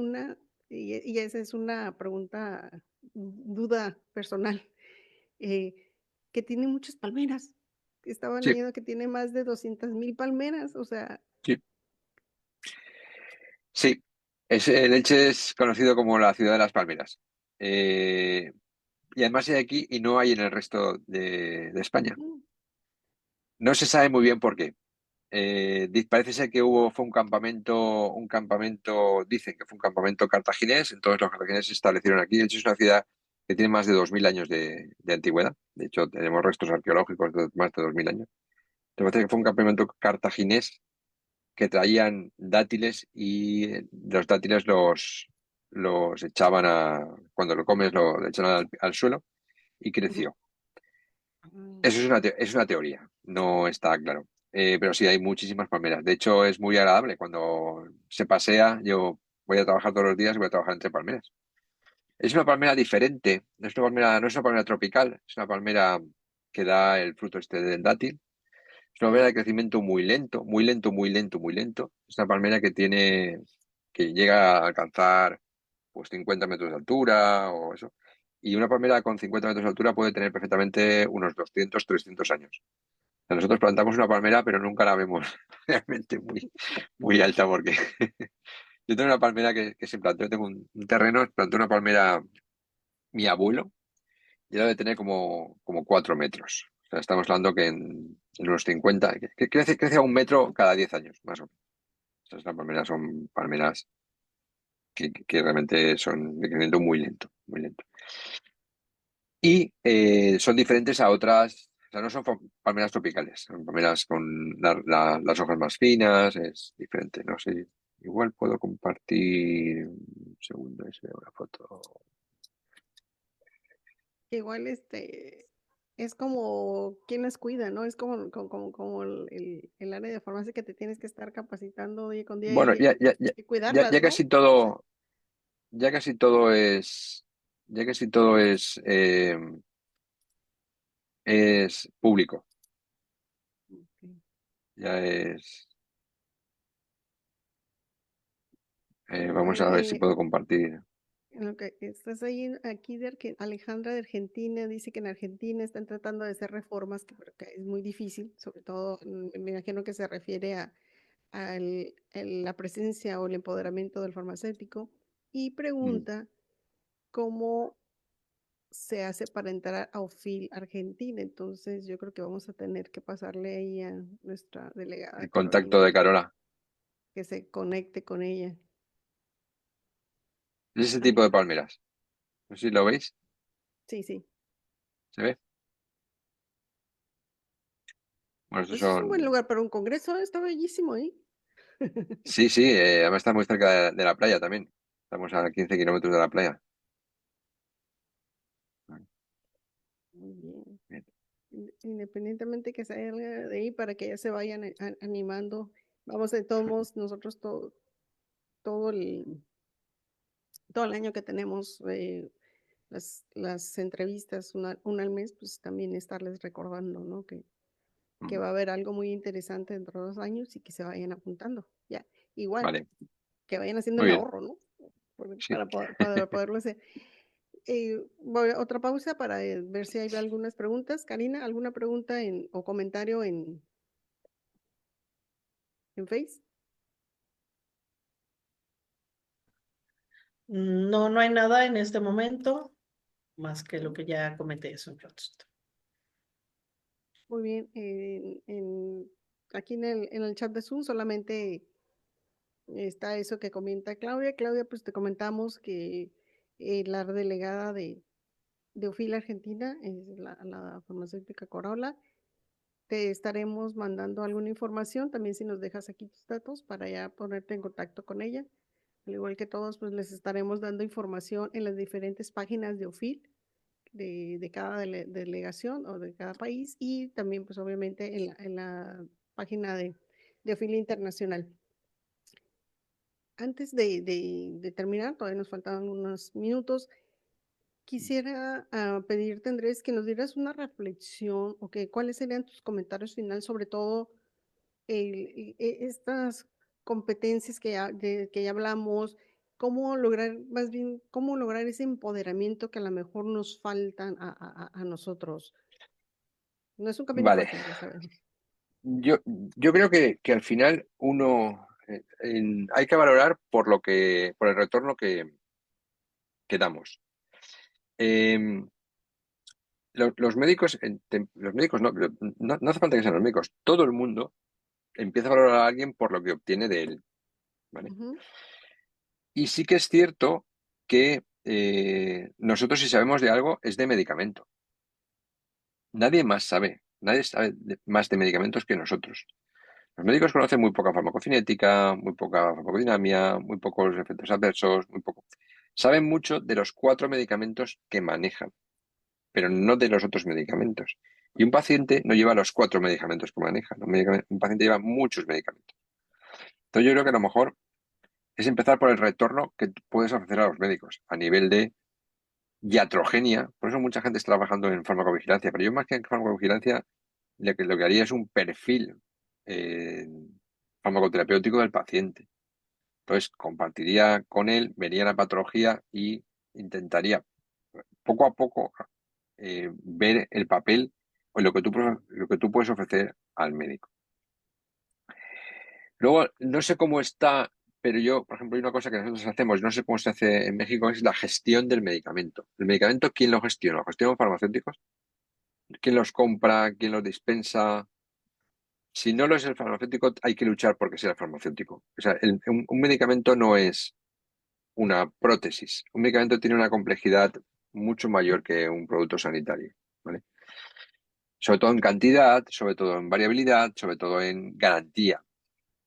y esa es una pregunta, duda personal, eh, que tiene muchas palmeras. Estaba Sí, leyendo que tiene más de 200,000 palmeras, o sea, sí, sí. El Elche es conocido como la ciudad de las palmeras. Eh, y además hay aquí y no hay en el resto de España. mm, No se sabe muy bien por qué. Parece ser que fue un campamento, dicen que fue un campamento cartaginés, entonces los cartagineses se establecieron aquí. De hecho, es una ciudad que tiene más de 2000 años de antigüedad. De hecho, tenemos restos arqueológicos de más de 2000 años. Entonces, parece que fue un campamento cartaginés que traían dátiles y los dátiles los echaban cuando lo comes, lo echaban al suelo y ujú, creció. mm, Eso es una teoría, no está claro. Pero sí, hay muchísimas palmeras. De hecho, es muy agradable cuando se pasea. Yo voy a trabajar todos los días y voy a trabajar entre palmeras. Es una palmera diferente, no es una palmera tropical, es una palmera que da el fruto este del dátil. Es una palmera de crecimiento muy lento, muy lento, muy lento, muy lento. Es una palmera que llega a alcanzar pues 50 metros de altura o eso. Y una palmera con 50 metros de altura puede tener perfectamente unos 200, 300 años. O sea, nosotros plantamos una palmera, pero nunca la vemos realmente muy alta porque yo tengo una palmera que se plantó, yo tengo un terreno, plantó una palmera mi abuelo y debe tener como 4 metros. O sea, estamos hablando que en unos 50, que crece a 1 metro cada 10 años, más o menos. Esas palmeras son palmeras que realmente son de crecimiento muy lento, muy lento. Y son diferentes a otras, o sea, no son palmeras tropicales, son palmeras con las hojas más finas, es diferente, no sé. Igual puedo compartir un segundo, una foto. que igual es como quien las cuida, ¿no? Es como el área de farmacia que te tienes que estar capacitando día con día Bueno, y cuidarlas, ya ¿no? casi todo, ya casi todo ya casi todo es público. Ok. Ya es, vamos Igual, a ver si puedo compartir. en lo que estás ahí, aquí Alejandra de Argentina dice que en Argentina están tratando de hacer reformas, pero que es muy difícil, sobre todo, me imagino que se refiere la presencia o el empoderamiento del farmacéutico, y Mm. pregunta cómo se hace para entrar a OFIL Argentina. Entonces, yo creo que vamos a tener que pasarle ahí a nuestra delegada El contacto Carolina de Carola. que se conecte con ella. Es ese tipo Ahí, de palmeras. No sé si lo veis. sí, sí. ¿Se ve? Bueno, estos Pues es un buen son. lugar para un congreso, está bellísimo ahí. Sí, sí, además está muy cerca de la playa también. Estamos a 15 kilómetros de la playa. Muy bien. Bien. Independientemente que salga de ahí para que ya se vayan animando. Vamos, de todos modos, nosotros todo el, todo el año que tenemos las entrevistas, una al mes, pues también estarles recordando, ¿no? Que Mm. va a haber algo muy interesante dentro de 2 años y que se vayan apuntando. Ya, igual, Vale, que vayan haciendo muy el bien. ahorro, ¿no? Sí. Para poderlo hacer. Otra pausa para ver si hay algunas preguntas. Karina, ¿alguna pregunta o comentario en Face? No, no hay nada en este momento, más que lo que ya comenté hace un ratito. Muy bien. Aquí en el chat de Zoom solamente está eso que comenta Claudia. Claudia, pues te comentamos que la delegada de UFIL Argentina es la farmacéutica Corolla. Te estaremos mandando alguna información, también si nos dejas aquí tus datos para ya ponerte en contacto con ella Al igual que todos, pues les estaremos dando información en las diferentes páginas de OFIL de cada delegación o de cada país y también pues obviamente en la página de OFIL Internacional. Antes de terminar, todavía nos faltaban unos minutos, quisiera pedirte, Andrés, que nos dieras una reflexión o que cuáles serían tus comentarios finales sobre todo estas competencias que ya hablamos, cómo lograr, más bien, cómo lograr ese empoderamiento que a lo mejor nos faltan a nosotros. No es un camino Vale, fácil, ya sabemos. yo creo que al final uno hay que valorar por el retorno que damos. Em, los médicos, los médicos no hace falta que sean los médicos, todo el mundo empieza a valorar a alguien por lo que obtiene de él, ¿vale? Ujú, Y sí que es cierto que nosotros si sabemos de algo es de medicamento. Nadie más sabe, nadie sabe más de medicamentos que nosotros. Los médicos conocen muy poca farmacocinética, muy poca farmacodinamia, muy pocos efectos adversos, muy poco. Saben mucho de los 4 medicamentos que manejan, pero no de los otros medicamentos. Y un paciente no lleva los 4 medicamentos que maneja. Un paciente lleva muchos medicamentos. Entonces yo creo que a lo mejor es empezar por el retorno que tú puedes ofrecer a los médicos a nivel de iatrogenia. Por eso mucha gente está trabajando en farmacovigilancia, pero yo más que en farmacovigilancia lo que haría es un perfil eh, farmacoterapéutico del paciente. Entonces compartiría con él, vería la patología y intentaría poco a poco ver el papel o lo que tú puedes ofrecer al médico. Luego, no sé cómo está, pero yo, por ejemplo, hay una cosa que nosotros hacemos, no sé cómo se hace en México, es la gestión del medicamento. ¿El medicamento quién lo gestiona? ¿Lo gestionan farmacéuticos? ¿Quién los compra? ¿Quién los dispensa? Si no lo es el farmacéutico, hay que luchar porque sea el farmacéutico. O sea, un medicamento no es una prótesis. Un medicamento tiene una complejidad mucho mayor que un producto sanitario, ¿vale? Sobre todo en cantidad, sobre todo en variabilidad, sobre todo en garantía.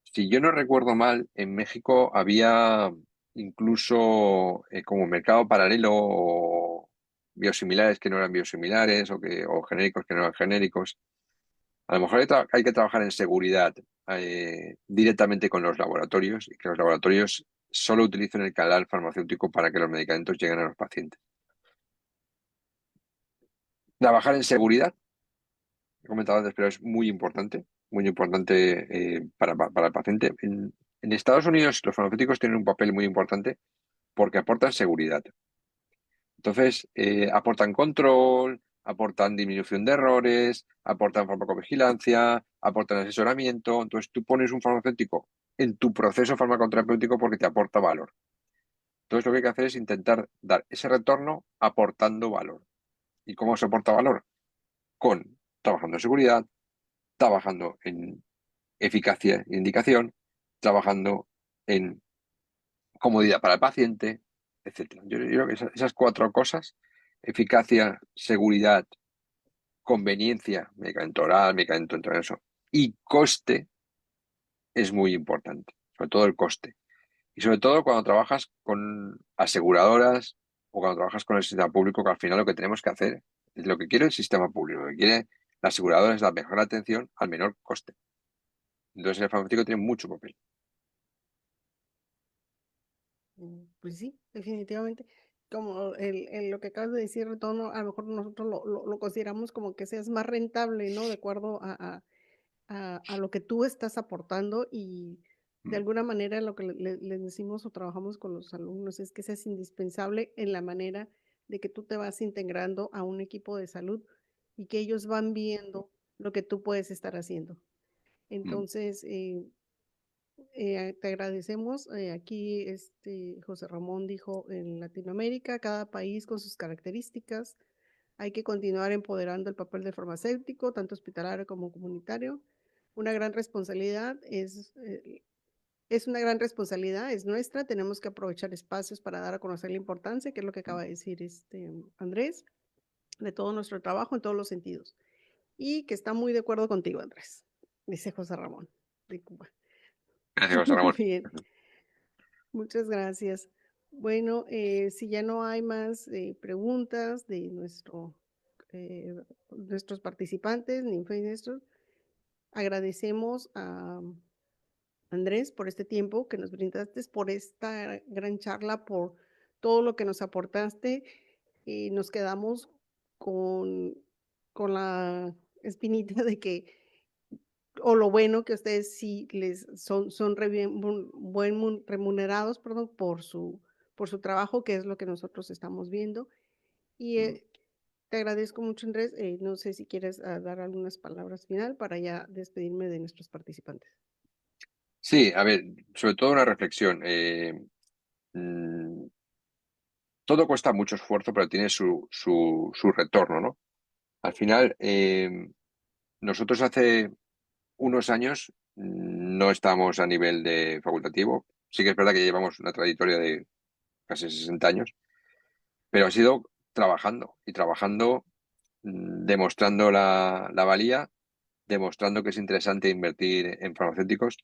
Si yo no recuerdo mal, en México había incluso como mercado paralelo o biosimilares que no eran biosimilares o genéricos que no eran genéricos. A lo mejor hay que trabajar en seguridad directamente con los laboratorios y que los laboratorios solo utilicen el canal farmacéutico para que los medicamentos lleguen a los pacientes. Trabajar en seguridad, he comentado antes, pero es muy importante para el paciente. En Estados Unidos los farmacéuticos tienen un papel muy importante porque aportan seguridad. Entonces, aportan control, aportan disminución de errores, aportan farmacovigilancia, aportan asesoramiento. Entonces, tú pones un farmacéutico en tu proceso farmacoterapéutico porque te aporta valor. Entonces, lo que hay que hacer es intentar dar ese retorno aportando valor. ¿Y cómo se aporta valor? Trabajando en seguridad, trabajando en eficacia e indicación, trabajando en comodidad para el paciente, etcétera. Yo creo que esas 4 cosas, eficacia, seguridad, conveniencia, medicamento oral, medicamento intravenoso y coste, es muy importante, sobre todo el coste. Y sobre todo cuando trabajas con aseguradoras o cuando trabajas con el sistema público, que al final lo que tenemos que hacer es lo que quiere el sistema público, lo que quiere la aseguradora es la mejor atención al menor coste. Entonces el farmacéutico tiene mucho papel. Pues sí, definitivamente. Como lo que acabas de decir, retorno, a lo mejor nosotros lo consideramos como que seas más rentable, ¿no? De acuerdo a lo que tú estás aportando y de Mm, alguna manera lo que les decimos o trabajamos con los alumnos es que seas indispensable en la manera de que tú te vas integrando a un equipo de salud y que ellos van viendo lo que tú puedes estar haciendo. mm. Entonces, te agradecemos. Aquí José Ramón dijo, en Latinoamérica, cada país con sus características. Hay que continuar empoderando el papel del farmacéutico, tanto hospitalario como comunitario. Una gran responsabilidad es una gran responsabilidad, es nuestra. Tenemos que aprovechar espacios para dar a conocer la importancia, que es lo que acaba de decir Andrés, de todo nuestro trabajo en todos los sentidos. Y que está muy de acuerdo contigo, Andrés, dice José Ramón de Cuba. Gracias, José Muy Ramón. bien. Muchas gracias. Bueno, si ya no hay más preguntas de nuestros participantes ni nuestros, agradecemos a Andrés por este tiempo que nos brindaste, por esta gran charla, por todo lo que nos aportaste. Nos quedamos con, con la espinita de que, o lo bueno que ustedes sí son remunerados, perdón, por su trabajo, que es lo que nosotros estamos viendo. Y te agradezco mucho, Andrés. No sé si quieres dar algunas palabras final para ya despedirme de nuestros participantes. Sí, a ver, sobre todo una reflexión. Todo cuesta mucho esfuerzo, pero tiene su retorno, ¿no? Al final, nosotros hace unos años no estamos a nivel de facultativo. Sí que es verdad que llevamos una trayectoria de casi 60 años, pero ha sido trabajando y trabajando, demostrando la valía, demostrando que es interesante invertir en farmacéuticos.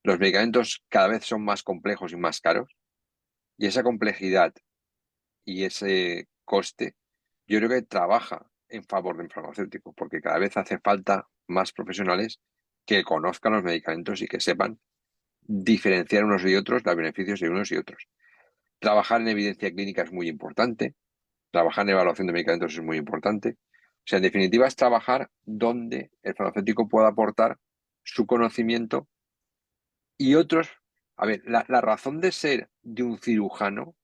Los medicamentos cada vez son más complejos y más caros, y esa complejidad y ese coste, yo creo que trabaja en favor del farmacéutico, porque cada vez hace falta más profesionales que conozcan los medicamentos y que sepan diferenciar unos y otros, los beneficios de unos y otros. Trabajar en evidencia clínica es muy importante, trabajar en evaluación de medicamentos es muy importante. O sea, en definitiva, es trabajar donde el farmacéutico pueda aportar su conocimiento y otros. A ver, la razón de ser de un cirujano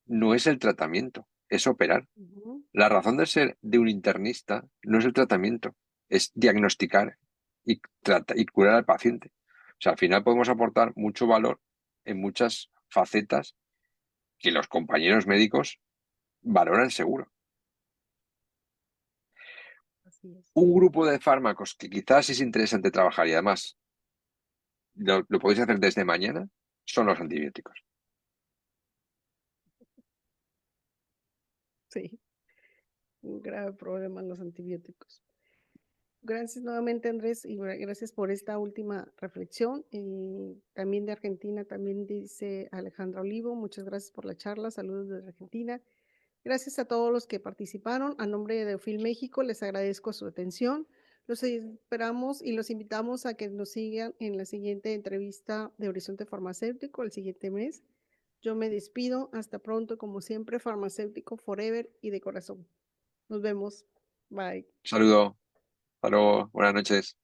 no es el tratamiento, es operar. Ujú. La razón de ser de un internista no es el tratamiento, es diagnosticar y curar al paciente. O sea, al final podemos aportar mucho valor en muchas facetas que los compañeros médicos valoran seguro. Así es. Un grupo de fármacos que quizás es interesante trabajar y además lo podéis hacer desde mañana son los antibióticos. Sí, un grave problema en los antibióticos. Gracias nuevamente, Andrés, y gracias por esta última reflexión. También de Argentina, también dice Alejandra Olivo, muchas gracias por la charla, saludos desde Argentina. Gracias a todos los que participaron. A nombre de Eufil México, les agradezco su atención. Los esperamos y los invitamos a que nos sigan en la siguiente entrevista de Horizonte Farmacéutico el siguiente mes. Yo me despido. Hasta pronto, como siempre, farmacéutico forever y de corazón. Nos vemos. Bye. Saludo, hasta luego, buenas noches.